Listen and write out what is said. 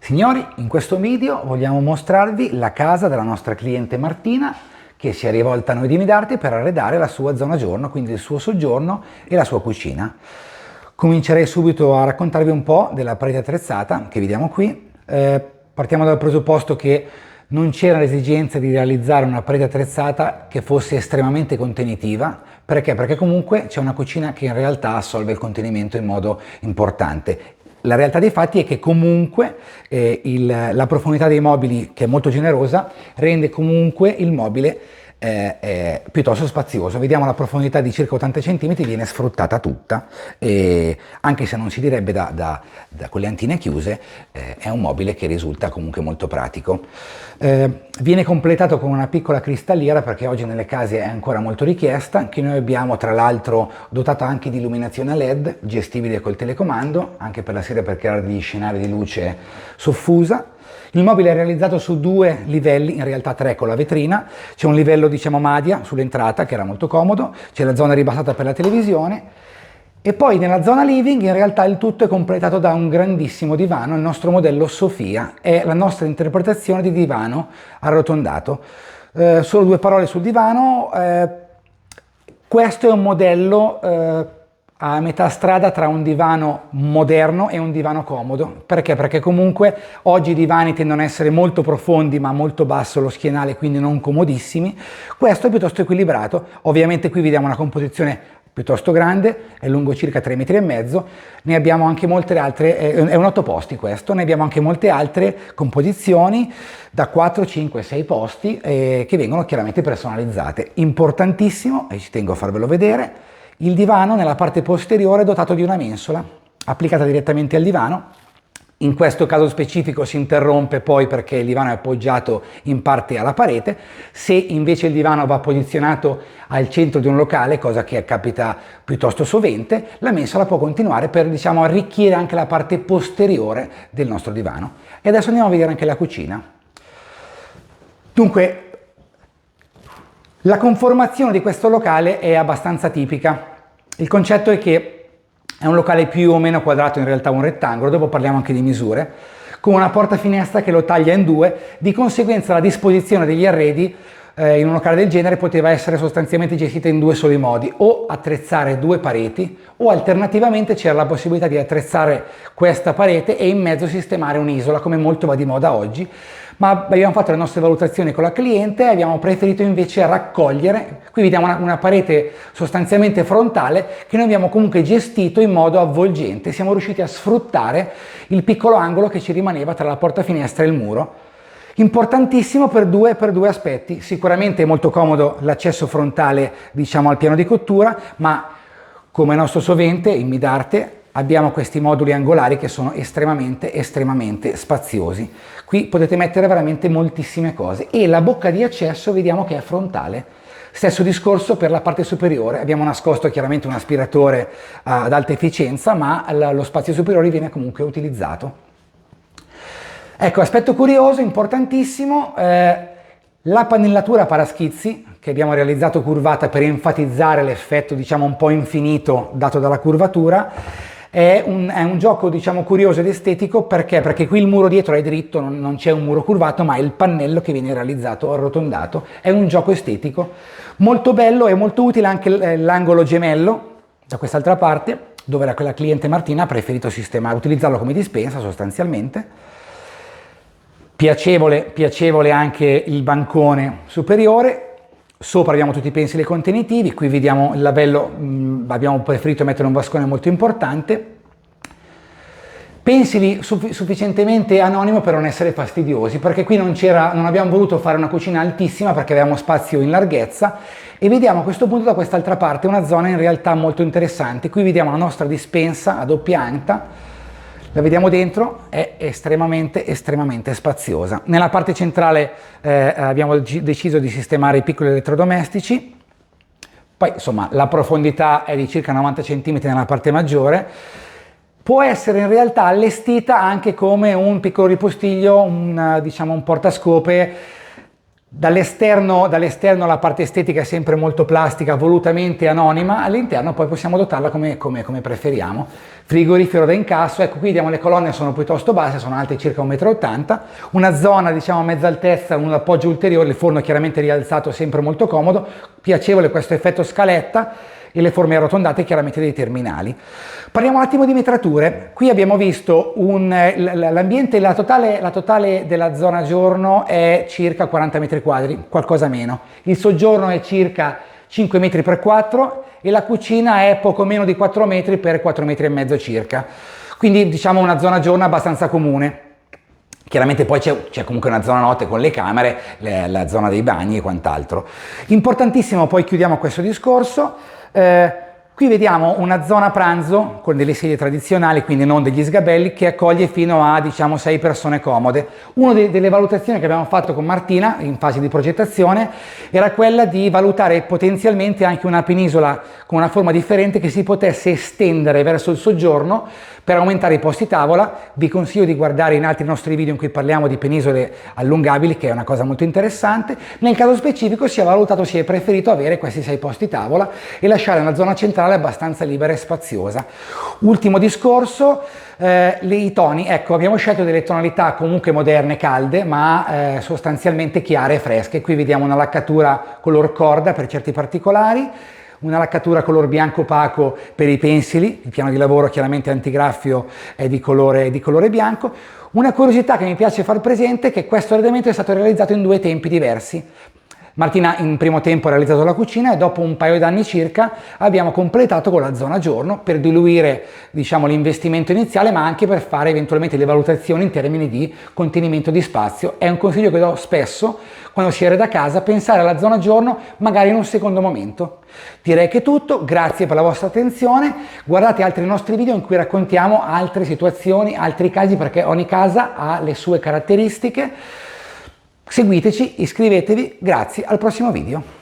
Signori, in questo video vogliamo mostrarvi la casa della nostra cliente Martina che si è rivolta a noi di Midarte per arredare la sua zona giorno, quindi il suo soggiorno e la sua cucina. Comincerei subito a raccontarvi un po' della parete attrezzata che vediamo qui. Partiamo dal presupposto che non c'era l'esigenza di realizzare una parete attrezzata che fosse estremamente contenitiva. Perché? Perché comunque c'è una cucina che in realtà assolve il contenimento in modo importante. La realtà dei fatti è che comunque la profondità dei mobili, che è molto generosa, rende comunque il mobile piuttosto spazioso. Vediamo la profondità di circa 80 cm, viene sfruttata tutta, anche se non si direbbe con le antine chiuse, è un mobile che risulta comunque molto pratico. Viene completato con una piccola cristalliera perché oggi nelle case è ancora molto richiesta, che noi abbiamo tra l'altro dotata anche di illuminazione a LED gestibile col telecomando, anche per la sera per creare degli scenari di luce soffusa. Il mobile è realizzato su 2 livelli, in realtà 3 con la vetrina. C'è un livello diciamo madia sull'entrata che era molto comodo, c'è la zona ribassata per la televisione e poi nella zona living in realtà il tutto è completato da un grandissimo divano, il nostro modello Sofia, è la nostra interpretazione di divano arrotondato. Solo 2 parole sul divano, questo è un modello a metà strada tra un divano moderno e un divano comodo. Perché? Perché comunque oggi i divani tendono a essere molto profondi ma molto basso lo schienale, quindi non comodissimi. Questo è piuttosto equilibrato. Ovviamente qui vediamo una composizione piuttosto grande, è lungo circa 3,5 m, ne abbiamo anche molte altre, è un 8 posti questo, ne abbiamo anche molte altre composizioni da 4, 5, 6 posti che vengono chiaramente personalizzate. Importantissimo, e ci tengo a farvelo vedere, il divano nella parte posteriore è dotato di una mensola applicata direttamente al divano. In questo caso specifico si interrompe poi perché il divano è appoggiato in parte alla parete. Se invece il divano va posizionato al centro di un locale, cosa che capita piuttosto sovente, la mensola può continuare per diciamo arricchire anche la parte posteriore del nostro divano. E adesso andiamo a vedere anche la cucina. Dunque, la conformazione di questo locale è abbastanza tipica. Il concetto è che è un locale più o meno quadrato, in realtà un rettangolo, dopo parliamo anche di misure, con una porta finestra che lo taglia in 2, di conseguenza la disposizione degli arredi in un locale del genere poteva essere sostanzialmente gestita in 2 soli modi, o attrezzare 2 pareti o alternativamente c'era la possibilità di attrezzare questa parete e in mezzo sistemare un'isola, come molto va di moda oggi. Ma abbiamo fatto le nostre valutazioni con la cliente e abbiamo preferito invece raccogliere. Qui vediamo una parete sostanzialmente frontale che noi abbiamo comunque gestito in modo avvolgente. Siamo riusciti a sfruttare il piccolo angolo che ci rimaneva tra la porta finestra e il muro. Importantissimo per due aspetti. Sicuramente è molto comodo l'accesso frontale diciamo al piano di cottura, ma come nostro sovente in Midarte abbiamo questi moduli angolari che sono estremamente spaziosi. Qui potete mettere veramente moltissime cose e la bocca di accesso vediamo che è frontale. Stesso discorso per la parte superiore, abbiamo nascosto chiaramente un aspiratore ad alta efficienza, ma lo spazio superiore viene comunque utilizzato. Ecco, aspetto curioso, importantissimo, la pannellatura paraschizzi che abbiamo realizzato curvata per enfatizzare l'effetto diciamo un po' infinito dato dalla curvatura. È un gioco diciamo curioso ed estetico perché qui il muro dietro è dritto, non c'è un muro curvato, ma è il pannello che viene realizzato arrotondato. È un gioco estetico molto bello e molto utile anche l'angolo gemello da quest'altra parte, dove la cliente Martina ha preferito utilizzarlo come dispensa sostanzialmente. Piacevole anche il bancone superiore. Sopra abbiamo tutti i pensili contenitivi, qui vediamo il lavello, abbiamo preferito mettere un vascone molto importante. Pensili sufficientemente anonimo per non essere fastidiosi, perché qui non abbiamo voluto fare una cucina altissima perché avevamo spazio in larghezza e vediamo a questo punto da quest'altra parte una zona in realtà molto interessante. Qui vediamo la nostra dispensa a doppia anta. La vediamo dentro, è estremamente spaziosa. Nella parte centrale abbiamo deciso di sistemare i piccoli elettrodomestici, poi insomma la profondità è di circa 90 cm nella parte maggiore, può essere in realtà allestita anche come un piccolo ripostiglio, diciamo un portascope Dall'esterno la parte estetica è sempre molto plastica, volutamente anonima, all'interno poi possiamo dotarla come preferiamo. Frigorifero da incasso, ecco qui vediamo le colonne sono piuttosto basse, sono alte circa 1,80 m, una zona diciamo a mezza altezza, un appoggio ulteriore, il forno chiaramente rialzato, sempre molto comodo, piacevole questo effetto scaletta e le forme arrotondate chiaramente dei terminali. Parliamo un attimo di metrature. Qui abbiamo visto l'ambiente, la totale della zona giorno è circa 40 metri quadri, qualcosa meno. Il soggiorno è circa 5 metri per 4 e la cucina è poco meno di 4 metri per 4 metri e mezzo circa. Quindi diciamo una zona giorno abbastanza comune. Chiaramente poi c'è comunque una zona notte con le camere, la zona dei bagni e quant'altro. Importantissimo, poi chiudiamo questo discorso. Qui vediamo una zona pranzo con delle sedie tradizionali, quindi non degli sgabelli, che accoglie fino a diciamo 6 persone comode. Una delle valutazioni che abbiamo fatto con Martina in fase di progettazione era quella di valutare potenzialmente anche una penisola con una forma differente che si potesse estendere verso il soggiorno per aumentare i posti tavola. Vi consiglio di guardare in altri nostri video in cui parliamo di penisole allungabili, che è una cosa molto interessante. Nel caso specifico si è preferito avere questi 6 posti tavola e lasciare una zona centrale abbastanza libera e spaziosa. Ultimo discorso, i toni, ecco, abbiamo scelto delle tonalità comunque moderne, calde, ma sostanzialmente chiare e fresche. Qui vediamo una laccatura color corda per certi particolari, una laccatura color bianco opaco per i pensili, il piano di lavoro chiaramente antigraffio è di colore bianco. Una curiosità che mi piace far presente è che questo arredamento è stato realizzato in 2 tempi diversi. Martina in primo tempo ha realizzato la cucina e dopo un paio d'anni circa abbiamo completato con la zona giorno per diluire diciamo l'investimento iniziale, ma anche per fare eventualmente le valutazioni in termini di contenimento di spazio. È un consiglio che do spesso quando si arreda casa, pensare alla zona giorno magari in un secondo momento. Direi che è tutto, grazie per la vostra attenzione, guardate altri nostri video in cui raccontiamo altre situazioni, altri casi, perché ogni casa ha le sue caratteristiche. Seguiteci, iscrivetevi, grazie, al prossimo video.